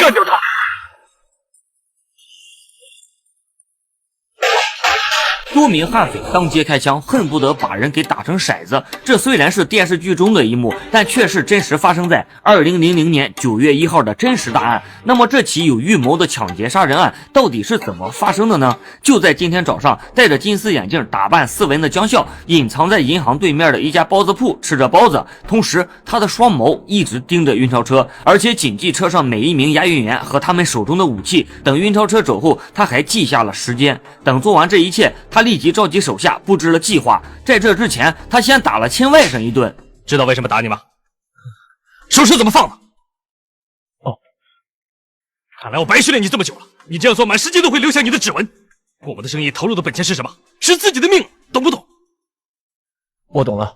干掉他！多名悍匪当街开枪，恨不得把人给打成骰子。这虽然是电视剧中的一幕，但却是真实发生在2000年9月1号的真实大案。那么这起有预谋的抢劫杀人案到底是怎么发生的呢？就在今天早上，戴着金丝眼镜、打扮斯文的江笑隐藏在银行对面的一家包子铺吃着包子，同时他的双眸一直盯着运钞车，而且谨记车上每一名押运员和他们手中的武器。等运钞车走后，他还记下了时间。等做完这一切，他立即召集手下布置了计划。在这之前，他先打了亲外甥一顿。知道为什么打你吗？手车怎么放的？哦，看来我白训练你这么久了，你这样做满世界都会留下你的指纹。我们的生意投入的本钱是什么？是自己的命，懂不懂？我懂了，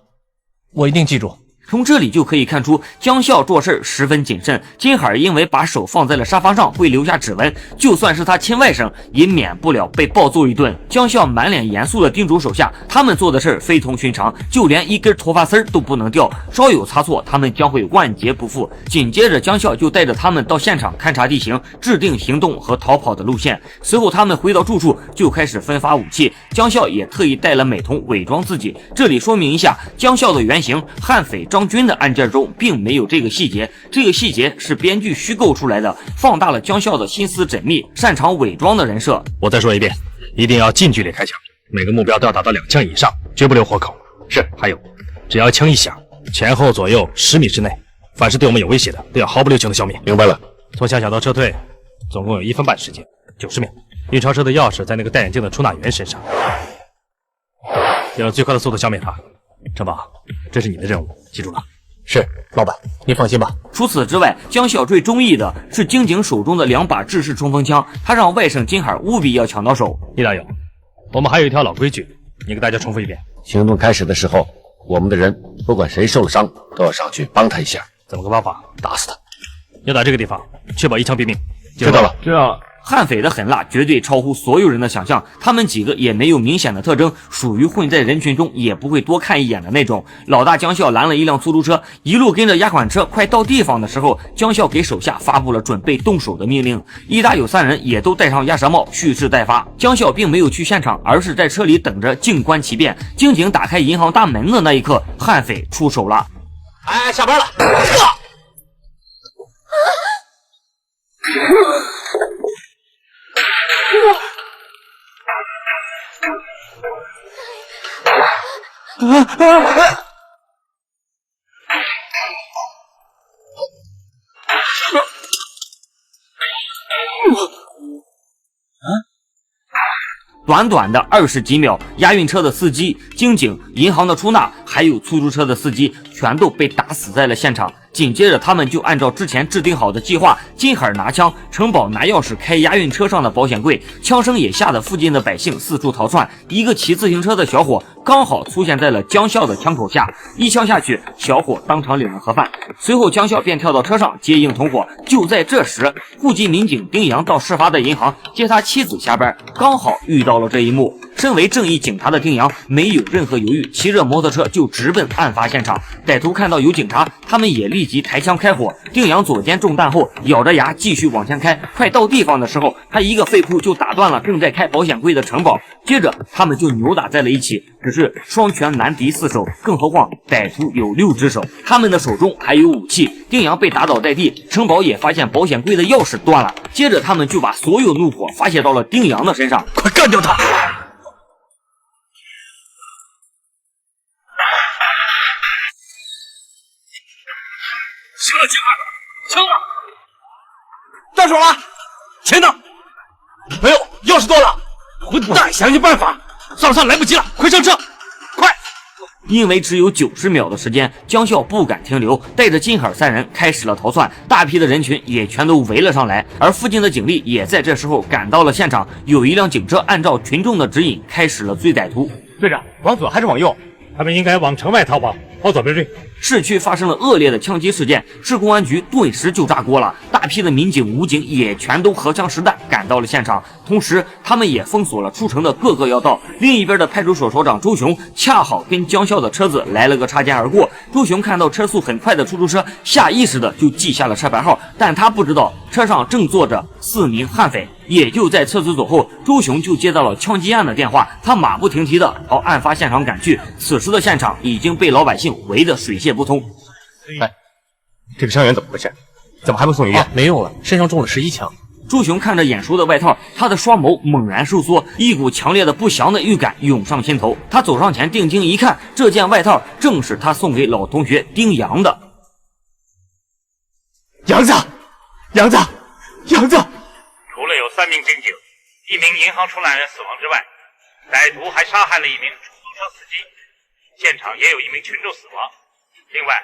我一定记住。从这里就可以看出，江笑做事十分谨慎。金海因为把手放在了沙发上会留下指纹，就算是他亲外甥，也免不了被暴揍一顿。江笑满脸严肃地叮嘱手下，他们做的事非同寻常，就连一根头发丝都不能掉，稍有差错，他们将会万劫不复。紧接着，江笑就带着他们到现场勘察地形，制定行动和逃跑的路线。随后，他们回到住处就开始分发武器。江笑也特意带了美瞳伪装自己。这里说明一下，江笑的原型悍匪张军的案件中并没有这个细节，这个细节是编剧虚构出来的，放大了江笑的心思缜密、擅长伪装的人设。我再说一遍，一定要近距离开枪，每个目标都要达到2枪以上，绝不留活口。是，还有，只要枪一响，前后左右10米之内，凡是对我们有威胁的，都要毫不留情的消灭。明白了。从下小到撤退，总共有1分半时间，90秒。运钞车的钥匙在那个戴眼镜的出纳员身上，要用最快的速度消灭他。城堡，这是你的任务，记住了。是，老板，您放心吧。除此之外，江晓最中意的是金井手中的2把制式冲锋枪，他让外甥金海务必要抢到手。易大勇，我们还有一条老规矩，你给大家重复一遍。行动开始的时候，我们的人不管谁受了伤，都要上去帮他一下。怎么个帮法？打死他。要打这个地方，确保一枪毙命。知道了，知道了。悍匪的狠辣绝对超乎所有人的想象，他们几个也没有明显的特征，属于混在人群中也不会多看一眼的那种。老大江笑拦了一辆出租车，一路跟着押款车，快到地方的时候，江笑给手下发布了准备动手的命令。一大有3人也都戴上鸭舌帽，蓄势待发。江笑并没有去现场，而是在车里等着，静观其变。经警打开银行大门的那一刻，悍匪出手了。哎，下班了。短短的20几秒，押运车的司机、经警、银行的出纳，还有出租车的司机，全都被打死在了现场。紧接着，他们就按照之前制定好的计划，金海拿枪，城堡拿钥匙开押运车上的保险柜，枪声也吓得附近的百姓四处逃窜。一个骑自行车的小伙刚好出现在了江笑的枪口下，一枪下去，小伙当场领了盒饭。随后，江笑便跳到车上接应同伙。就在这时，户籍民警丁阳到事发的银行接他妻子下班，刚好遇到了这一幕。身为正义警察的丁阳没有任何犹豫，骑着摩托车就直奔案发现场。歹徒看到有警察，他们也立即抬枪开火。丁阳左肩中弹后，咬着牙继续往前开。快到地方的时候，他一个飞扑就打断了正在开保险柜的城堡。接着，他们就扭打在了一起。只是双拳难敌4手，更何况歹徒有6只手，他们的手中还有武器。丁阳被打倒在地，城堡也发现保险柜的钥匙断了。接着，他们就把所有怒火发泄到了丁阳的身上。快干掉他！行了，金海，枪了！到手了，钱呢？没有，钥匙断了。混蛋，想尽办法！上来不及了，快上车！快！因为只有90秒的时间，江笑不敢停留，带着金海3人开始了逃窜。大批的人群也全都围了上来，而附近的警力也在这时候赶到了现场。有一辆警车按照群众的指引开始了追歹徒。队长，往左还是往右？他们应该往城外逃跑，往左边追。市区发生了恶劣的枪击事件，市公安局顿时就炸锅了，大批的民警、武警也全都荷枪实弹赶到了现场，同时他们也封锁了出城的各个要道。另一边的派出所所长周雄恰好跟江啸的车子来了个擦肩而过，周雄看到车速很快的出租车，下意识的就记下了车牌号，但他不知道车上正坐着4名悍匪。也就在车子走后，周雄就接到了枪击案的电话，他马不停蹄的朝案发现场赶去。此时的现场已经被老百姓围得水泄不通。哎，这个伤员怎么回事？怎么还不送医院？没用了，身上中了11枪。周雄看着眼熟的外套，他的双眸猛然收缩，一股强烈的不祥的预感涌上心头。他走上前定睛一看，这件外套正是他送给老同学丁阳的。杨子，杨子，杨子！除了有3名警警、1名银行出纳人死亡之外，歹徒还杀害了1名出租车司机，现场也有1名群众死亡。另外，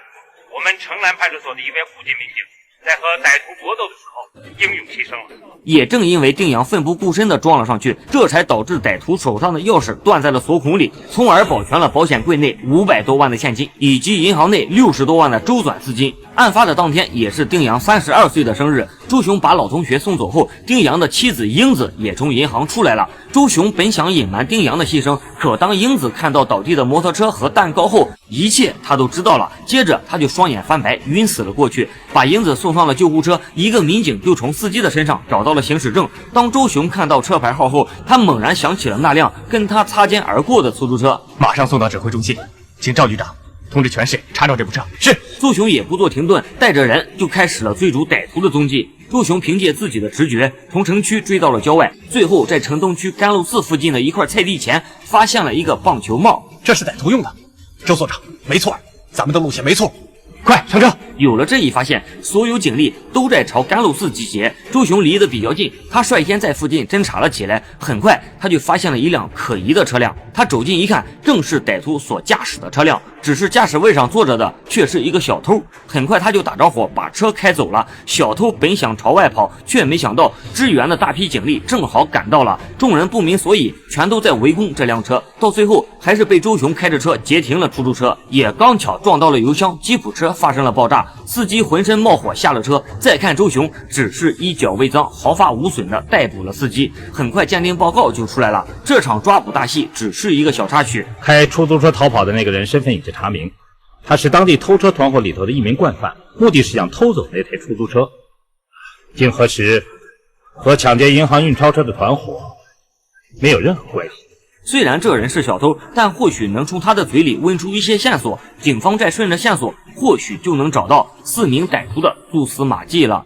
我们城南派出所的1名附近民警在和歹徒搏斗的时候英勇牺牲了。也正因为丁阳奋不顾身地撞了上去，这才导致歹徒手上的钥匙断在了锁孔里，从而保全了保险柜内500多万的现金，以及银行内60多万的周转资金。案发的当天也是丁阳32岁的生日，周雄把老同学送走后，丁阳的妻子英子也从银行出来了。周雄本想隐瞒丁阳的牺牲，可当英子看到倒地的摩托车和蛋糕后，一切他都知道了。接着他就双眼翻白，晕死了过去，把英子送上了救护车。一个民警就从司机的身上找到了行驶证。当周雄看到车牌号后，他猛然想起了那辆跟他擦肩而过的出租车。马上送到指挥中心，请赵局长通知全市查找这部车。是。周雄也不做停顿，带着人就开始了追逐歹徒的踪迹。周雄凭借自己的直觉，从城区追到了郊外，最后在城东区甘露寺附近的一块菜地前发现了一个棒球帽。这是歹徒用的。周所长，没错，咱们的路线没错。快上车！有了这一发现，所有警力都在朝甘露寺集结。周雄离得比较近，他率先在附近侦查了起来。很快，他就发现了一辆可疑的车辆。他走近一看，正是歹徒所驾驶的车辆，只是驾驶位上坐着的却是一个小偷。很快，他就打着火把车开走了。小偷本想朝外跑，却没想到支援的大批警力正好赶到了，众人不明所以，全都在围攻这辆车。到最后，还是被周雄开着车截停了出租车，也刚巧撞到了油箱，吉普车发生了爆炸，司机浑身冒火下了车。再看周雄，只是衣角未脏，毫发无损的逮捕了司机。很快鉴定报告就出来了，这场抓捕大戏只是一个小插曲。开出租车逃跑的那个人身份已经查明，他是当地偷车团伙里头的一名惯犯，目的是想偷走那台出租车。经核实，和抢劫银行运钞车的团伙没有任何关系。虽然这人是小偷，但或许能从他的嘴里问出一些线索，警方再顺着线索，或许就能找到4名歹徒的蛛丝马迹了。